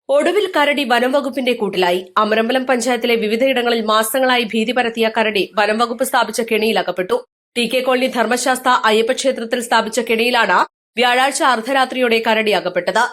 ഒടുവിൽ കരടി വനംവകുപ്പിന്റെ കൂട്ടിലായി. അമരമ്പലം പഞ്ചായത്തിലെ വിവിധയിടങ്ങളിൽ മാസങ്ങളായി ഭീതി പരത്തിയ കരടി വനംവകുപ്പ് സ്ഥാപിച്ച കെണിയിൽ അകപ്പെട്ടു. ടി കെ കോളനി ധർമ്മശാസ്ത്ര അയ്യപ്പക്ഷേത്രത്തിൽ സ്ഥാപിച്ച കെണിയിലാണ് വ്യാഴാഴ്ച അർദ്ധരാത്രിയോടെ കരടി അകപ്പെട്ടത്.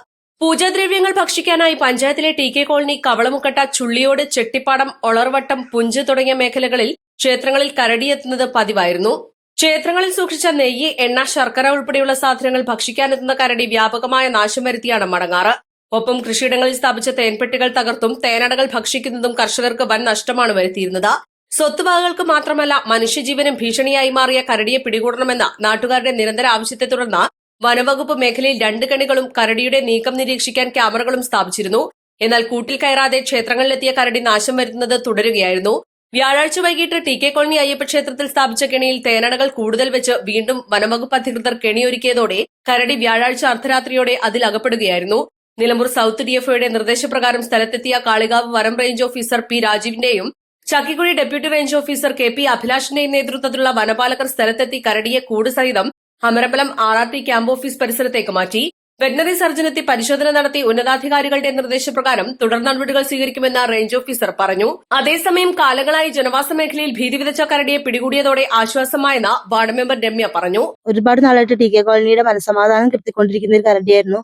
പൂജാദ്രവ്യങ്ങൾ ഭക്ഷിക്കാനായി പഞ്ചായത്തിലെ T K colony, Kavalamukkatta, Chulliyode, Chettippadam, Olarvattam, punch തുടങ്ങിയ മേഖലകളിൽ ക്ഷേത്രങ്ങളിൽ കരടിയെത്തുന്നത് പതിവായിരുന്നു. ക്ഷേത്രങ്ങളിൽ സൂക്ഷിച്ച നെയ്യ്, എണ്ണ, ശർക്കര ഉൾപ്പെടെയുള്ള സാധനങ്ങൾ ഭക്ഷിക്കാനെത്തുന്ന കരടി വ്യാപകമായ നാശം വരുത്തിയാണ് മടങ്ങാറ്. ഒപ്പം കൃഷിയിടങ്ങളിൽ സ്ഥാപിച്ച തേൻപെട്ടികൾ തകർത്തും തേനടകൾ ഭക്ഷിക്കുന്നതും കർഷകർക്ക് വൻ നഷ്ടമാണ് വരുത്തിയിരുന്നത്. സ്വത്തുവകകൾക്ക് മാത്രമല്ല മനുഷ്യജീവനും ഭീഷണിയായി മാറിയ കരടിയെ പിടികൂടണമെന്ന നാട്ടുകാരുടെ നിരന്തര ആവശ്യത്തെ തുടർന്ന് വനവകുപ്പ് മേഖലയിൽ 2 കെണികളും കരടിയുടെ നീക്കം നിരീക്ഷിക്കാൻ ക്യാമറകളും സ്ഥാപിച്ചിരുന്നു. എന്നാൽ കൂട്ടിൽ കയറാതെ ക്ഷേത്രങ്ങളിലെത്തിയ കരടി നാശം വരുത്തുന്നത് തുടരുകയായിരുന്നു. വ്യാഴാഴ്ച വൈകിട്ട് ടി കെ കോളനി അയ്യപ്പക്ഷേത്രത്തിൽ സ്ഥാപിച്ച കെണിയിൽ തേനടകൾ കൂടുതൽ വെച്ച് വീണ്ടും വനവകുപ്പ് അധികൃതർ കെണിയൊരുക്കിയതോടെ കരടി വ്യാഴാഴ്ച അർദ്ധരാത്രിയോടെ അതിൽ അകപ്പെടുകയായിരുന്നു. നിലമ്പൂർ സൌത്ത് ഡിഎഫ്ഒയുടെ നിർദ്ദേശപ്രകാരം സ്ഥലത്തെത്തിയ കാളികാവ് വനം റേഞ്ച് ഓഫീസർ പി രാജീവിന്റെയും Chakkikuzhi deputy range officer K P അഭിലാഷിന്റെയും നേതൃത്വത്തിലുള്ള വനപാലകർ സ്ഥലത്തെത്തി കരടിയെ കൂട് സഹിതം അമരമ്പലം RRT ക്യാമ്പ് ഓഫീസ് പരിസരത്തേക്ക് മാറ്റി. വെറ്റനറി സർജനെത്തി പരിശോധന നടത്തി ഉന്നതാധികാരികളുടെ നിർദ്ദേശപ്രകാരം തുടർ നടപടികൾ സ്വീകരിക്കുമെന്ന് റേഞ്ച് ഓഫീസർ പറഞ്ഞു. അതേസമയം കാലങ്ങളായി ജനവാസ മേഖലയിൽ ഭീതി വിതച്ച കരടിയെ പിടികൂടിയതോടെ ആശ്വാസമായെന്ന് വാർഡ് മെമ്പർ രമ്യ പറഞ്ഞു. ഒരുപാട് നാളായിട്ട് ടി കെ കോളനിയുടെ മനസ്സമാധാനം കെടുത്തിക്കൊണ്ടിരിക്കുന്ന ഒരു കരടിയായിരുന്നു.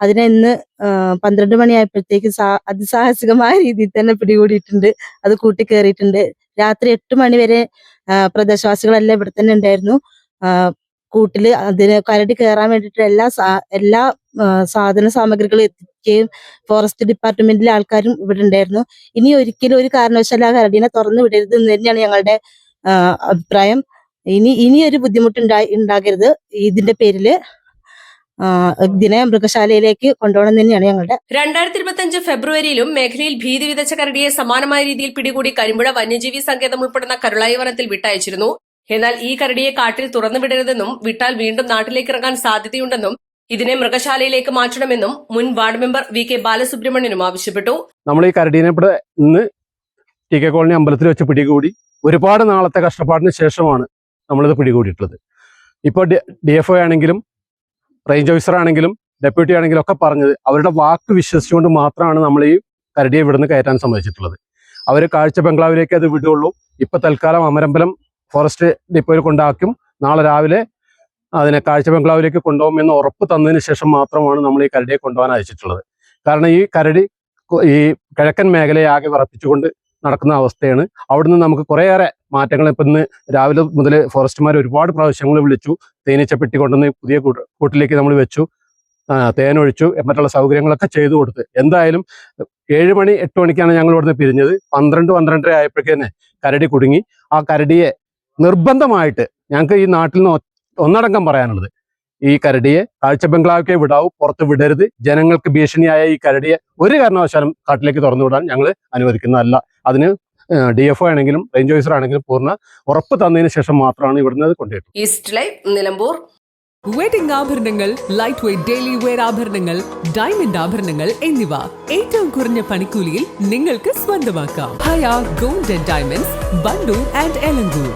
അതിനെ ഇന്ന് 12 മണിയായപ്പോഴത്തേക്ക് അതിസാഹസികമായ രീതിയിൽ തന്നെ പിടികൂടിയിട്ടുണ്ട്. അത് കൂട്ടിക്കേറിയിട്ടുണ്ട്. രാത്രി 8 മണി വരെ പ്രദേശവാസികളെല്ലാം ഇവിടെ തന്നെ ഉണ്ടായിരുന്നു. കൂട്ടില് അതിന് കരടി കയറാൻ വേണ്ടിയിട്ട് എല്ലാ സാധന സാമഗ്രികളും എത്തിക്കുകയും ഫോറസ്റ്റ് ഡിപ്പാർട്ട്മെന്റിലെ ആൾക്കാരും ഇവിടെ ഉണ്ടായിരുന്നു. ഇനി ഒരിക്കലും ഒരു കാരണവശാലും ആ കരടിനെ തുറന്നു വിടരുത് എന്ന് തന്നെയാണ് ഞങ്ങളുടെ അഭിപ്രായം. ഇനി ഒരു ബുദ്ധിമുട്ട് ഉണ്ടാകരുത്. ഇതിന്റെ പേരില് ഇതിനെ മൃഗശാലയിലേക്ക് കൊണ്ടുപോകണം തന്നെയാണ് ഞങ്ങളുടെ. 2025 ഫെബ്രുവരിയിലും മേഖലയിൽ ഭീതി വിതച്ച കരടിയെ സമാനമായ രീതിയിൽ പിടികൂടി കരിമ്പുഴ വന്യജീവി സങ്കേതം ഉൾപ്പെടുന്ന കരുളായി വനത്തിൽ വിട്ടയച്ചിരുന്നു. എന്നാൽ ഈ കരടിയെ കാട്ടിൽ തുറന്നുവിടരുതെന്നും വിട്ടാൽ വീണ്ടും നാട്ടിലേക്ക് ഇറങ്ങാൻ സാധ്യതയുണ്ടെന്നും ഇതിനെ മൃഗശാലയിലേക്ക് മാറ്റണമെന്നും മുൻ വാർഡ് മെമ്പർ വി കെ ബാലസുബ്രഹ്മണ്യനും ആവശ്യപ്പെട്ടു. നമ്മൾ ഈ കരടീനെ ഇന്ന് ടി കെ കോളനി അമ്പലത്തിൽ വെച്ച് പിടികൂടി ഒരുപാട് നാളത്തെ കഷ്ടപ്പാടിന് ശേഷമാണ് നമ്മളിത് പിടികൂടിയിട്ടുള്ളത്. ഇപ്പോൾ DFO ആണെങ്കിലും റേഞ്ച് ഓഫീസർ ആണെങ്കിലും ഡെപ്യൂട്ടി ആണെങ്കിലും ഒക്കെ പറഞ്ഞത് അവരുടെ വാക്ക് വിശ്വസിച്ചുകൊണ്ട് മാത്രമാണ് നമ്മൾ ഈ കരടിയെ ഇവിടുന്ന് കയറ്റാൻ സമ്മതിച്ചിട്ടുള്ളത്. അവർ കാഴ്ച ബംഗ്ലാവിലേക്ക് അത് വിടുകയുള്ളൂ. ഇപ്പൊ തൽക്കാലം അമരമ്പലം ഫോറസ്റ്റ് ഡിപ്പോയിൽ കൊണ്ടാക്കും. നാളെ രാവിലെ അതിനെ കാഴ്ച ബംഗ്ലാവിലേക്ക് കൊണ്ടുപോകുമെന്ന് ഉറപ്പ് തന്നതിന് ശേഷം മാത്രമാണ് നമ്മൾ ഈ കരടിയെ കൊണ്ടുപോകാൻ അയച്ചിട്ടുള്ളത്. കാരണം ഈ കരടി ഈ കിഴക്കൻ മേഖലയെ ആകെ വിറപ്പിച്ചുകൊണ്ട് നടക്കുന്ന അവസ്ഥയാണ്. അവിടുന്ന് നമുക്ക് കുറേയേറെ മാറ്റങ്ങൾ ഇപ്പം ഇന്ന് രാവിലെ മുതൽ ഫോറസ്റ്റുമാർ ഒരുപാട് പ്രാവശ്യങ്ങൾ വിളിച്ചു. തേനീച്ചപ്പെട്ടി കൊണ്ടുവന്ന് പുതിയ കൂട്ടിലേക്ക് നമ്മൾ വെച്ചു, തേനൊഴിച്ചു, മറ്റുള്ള സൗകര്യങ്ങളൊക്കെ ചെയ്തു കൊടുത്ത് എന്തായാലും 7 മണി 8 മണിക്കാണ് ഞങ്ങൾ ഇവിടുന്ന് പിരിഞ്ഞത്. 12-12:30 ആയപ്പോഴേക്ക് തന്നെ കരടി കുടുങ്ങി. ആ കരടിയെ നിർബന്ധമായിട്ട് ഞങ്ങൾക്ക് ഈ നാട്ടിൽ നിന്ന് ഒന്നടങ്കം പറയാനുള്ളത്, ഈ കരടിയെ കാഴ്ച ബംഗ്ലാവിലേക്ക് വിടാവൂ, പുറത്ത് വിടരുത്. ജനങ്ങൾക്ക് ഭീഷണിയായ ഈ കരടിയെ ഒരു കാരണവശാലും കാട്ടിലേക്ക് തുറന്നു വിടാൻ ഞങ്ങൾ അനുവദിക്കുന്നതല്ല. അതിന് DFO ആണെങ്കിലും റേഞ്ച് ഓഫീസർ ആണെങ്കിലും പൂർണ്ണ ഉറപ്പ് തന്നതിന് ശേഷം മാത്രമാണ് ഇവിടുന്ന് കൊണ്ടുപോയിട്ടുള്ളത്. East live Nilambur. വെഡിംഗ് ആഭരണങ്ങൾ, ലൈറ്റ് വെയ്റ്റ് ഡെയിലി വെയർ ആഭരണങ്ങൾ, ഡയമണ്ട് ആഭരണങ്ങൾ എന്നിവ ഏറ്റവും കുറഞ്ഞ പണിക്കൂലിയിൽ നിങ്ങൾക്ക് സ്വന്തമാക്കാം. Haya gold and diamonds, Bandur and Elankur.